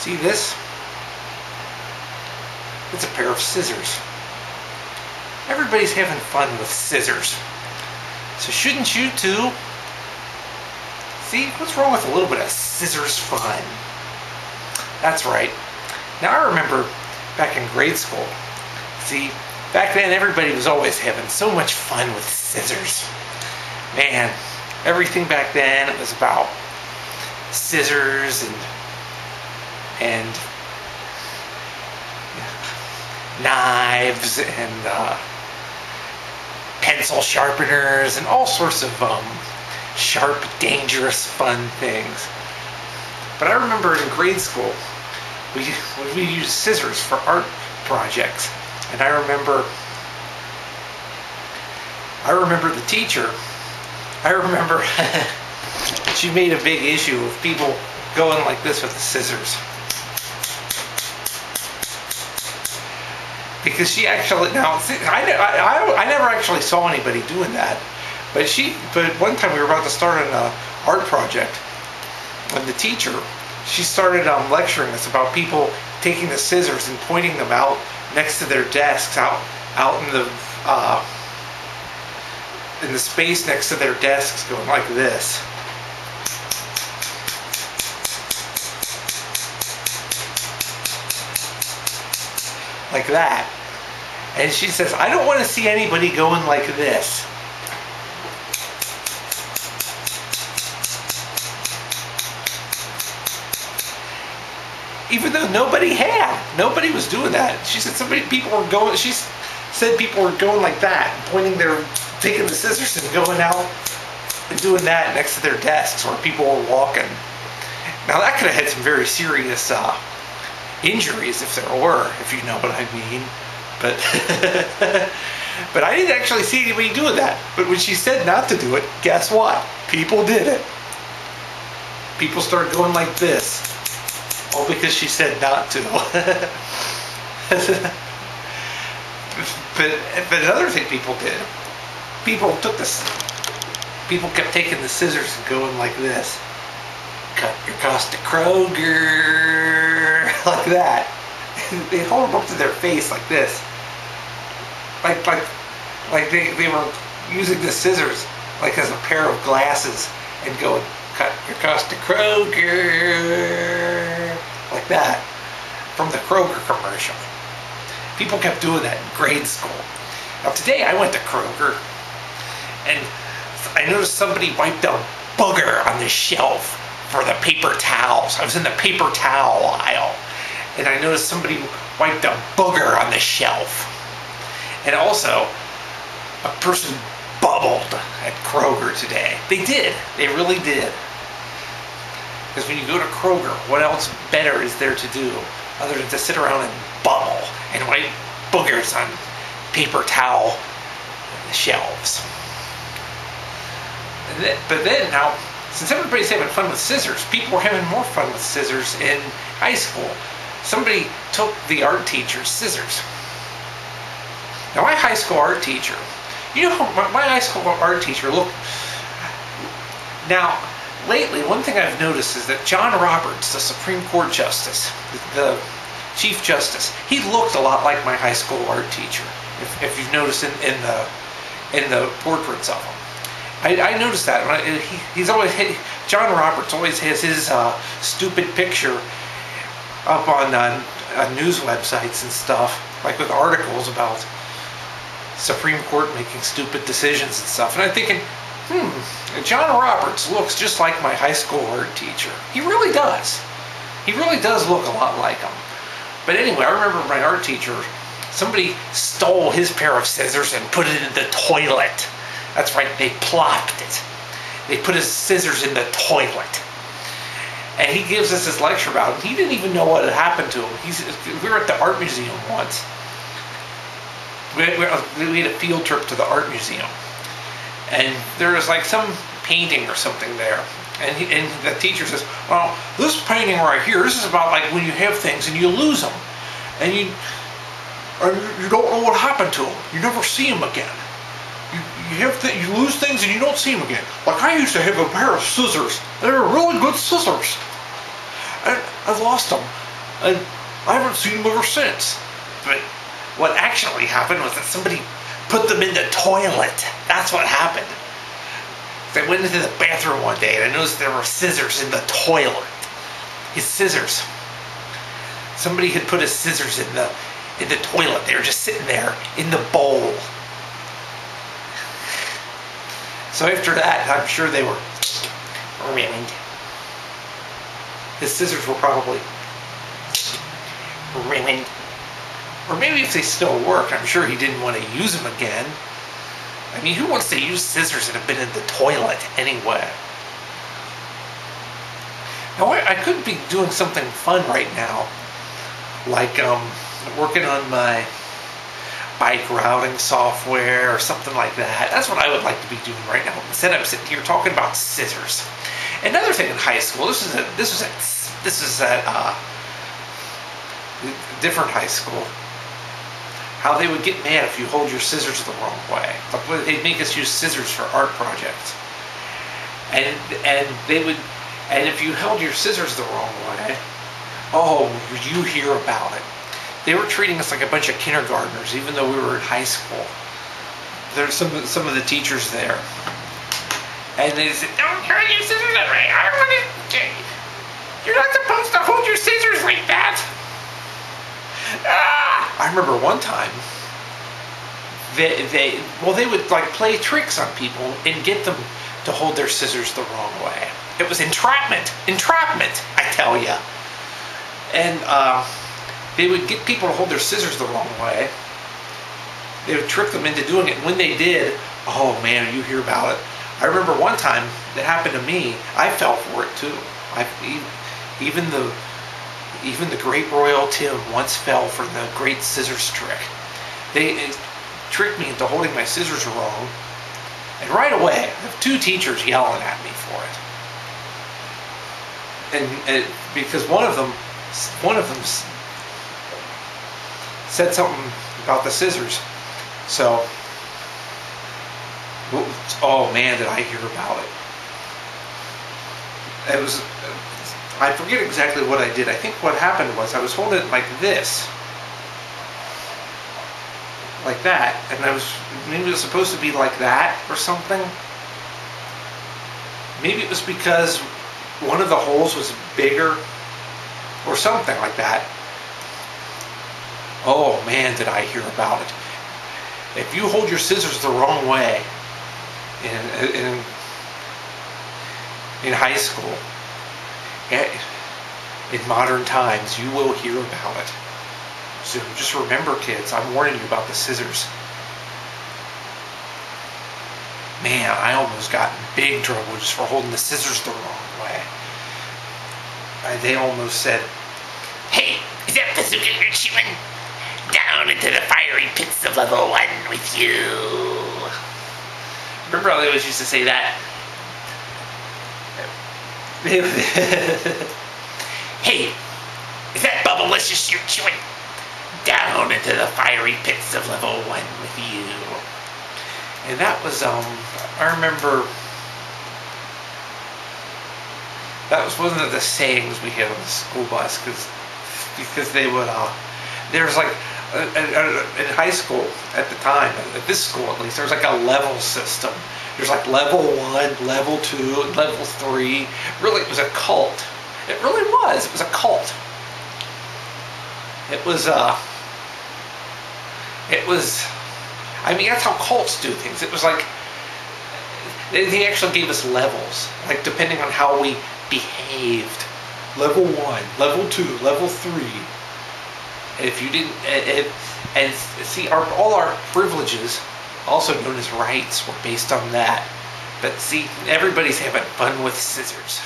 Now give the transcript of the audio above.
See this? It's a pair of scissors. Everybody's having fun with scissors. So shouldn't you too? See, what's wrong with a little bit of scissors fun? That's right. Now I remember back in grade school. See, back then everybody was always having so much fun with scissors. Man, everything back then, it was about scissors and knives and pencil sharpeners and all sorts of sharp, dangerous, fun things. But I remember in grade school, we used scissors for art projects, and I remember the teacher. I remember she made a big issue of people going like this with the scissors. Because she actually, now, I never actually saw anybody doing that. But one time we were about to start an art project, and the teacher, she started lecturing us about people taking the scissors and pointing them out next to their desks, out in the space next to their desks, going like this. Like that. And she says, I don't want to see anybody going like this. Even though nobody was doing that. She said she said people were going like that, taking the scissors and going out and doing that next to their desks where people were walking. Now that could have had some very serious injuries if you know what I mean. But but I didn't actually see anybody doing that. But when she said not to do it, guess what? People did it. People started going like this. All because she said not to. But another thing people did. People kept taking the scissors and going like this. Cut your cost of Kroger. Like that. They hold them up to their face like this. Like they were using the scissors like as a pair of glasses and going, cut your cost of Kroger. Like that. From the Kroger commercial. People kept doing that in grade school. Now today I went to Kroger and I noticed somebody wiped a booger on the shelf for the paper towels. I was in the paper towel aisle and I noticed somebody wiped a booger on the shelf. And also, a person bubbled at Kroger today. They did. They really did. Because when you go to Kroger, what else better is there to do other than to sit around and bubble and wipe boogers on paper towel shelves? But then now, since everybody's having fun with scissors, people were having more fun with scissors in high school. Somebody took the art teacher's scissors. Now my high school art teacher, my high school art teacher looked. Now, lately, one thing I've noticed is that John Roberts, the Supreme Court Justice, the Chief Justice, he looked a lot like my high school art teacher. If you've noticed in the portraits of him. I noticed that. John Roberts always has his stupid picture up on news websites and stuff, like with articles about Supreme Court making stupid decisions and stuff. And I'm thinking, John Roberts looks just like my high school art teacher. He really does. He really does look a lot like him. But anyway, I remember my art teacher, somebody stole his pair of scissors and put it in the toilet. That's right, they plopped it. They put his scissors in the toilet. And he gives us this lecture about it. He didn't even know what had happened to him. We were at the art museum once. We had a field trip to the art museum. And there was like some painting or something there. And the teacher says, well, this painting right here, this is about like when you have things and you lose them. And you don't know what happened to them. You never see them again. You lose things and you don't see them again. Like I used to have a pair of scissors. They were really good scissors. And I lost them. And I haven't seen them ever since. But what actually happened was that somebody put them in the toilet. That's what happened. I went into the bathroom one day and I noticed there were scissors in the toilet. His scissors. Somebody had put his scissors in the toilet. They were just sitting there in the bowl. So after that, I'm sure they were ruined. His scissors were probably ruined. Or maybe if they still worked, I'm sure he didn't want to use them again. I mean, who wants to use scissors that have been in the toilet anyway? Now, I could be doing something fun right now, like working on my bike routing software or something like that. That's what I would like to be doing right now. Instead, I'm sitting here talking about scissors. Another thing in high school. This is at different high school. How they would get mad if you hold your scissors the wrong way. Like they'd make us use scissors for art projects, and if you held your scissors the wrong way, oh, you hear about it. They were treating us like a bunch of kindergartners, even though we were in high school. There's some of the teachers there, and they said, "Don't hold your scissors that way. I don't want to. You're not supposed to hold your scissors like that." I remember one time they would like play tricks on people and get them to hold their scissors the wrong way. It was entrapment, I tell you. And they would get people to hold their scissors the wrong way. They would trick them into doing it. And when they did, oh man, you hear about it. I remember one time that happened to me. I fell for it too. Even the great Royal Tim once fell for the great scissors trick. They tricked me into holding my scissors wrong, and right away, I have two teachers yelling at me for it. And because one of them said something about the scissors. So, oh man, did I hear about it. It was. I forget exactly what I did. I think what happened was I was holding it like this. Like that. And maybe it was supposed to be like that or something. Maybe it was because one of the holes was bigger or something like that. Oh man, did I hear about it. If you hold your scissors the wrong way in high school, in modern times, you will hear about it. So just remember, kids, I'm warning you about the scissors. Man, I almost got in big trouble just for holding the scissors the wrong way. They almost said, "Hey, is that bazooka you're chewing? Down into the fiery pits of level 1 with you." Remember how they always used to say that? "Hey, is that Bubblicious you're chewing? Down into the fiery pits of level 1 with you." And that was, I remember, that was one of the sayings we had on the school bus, because they would, there's like, in high school at the time, at this school at least, there's like a level system. There's like level 1, level 2, and level 3. Really, it was a cult. It really was. It was a cult. It was, I mean, that's how cults do things. It was like, they actually gave us levels, like depending on how we behaved. Level 1, level 2, level 3. If you didn't, and see, all our privileges, also known as rights, were based on that. But see, everybody's having fun with scissors.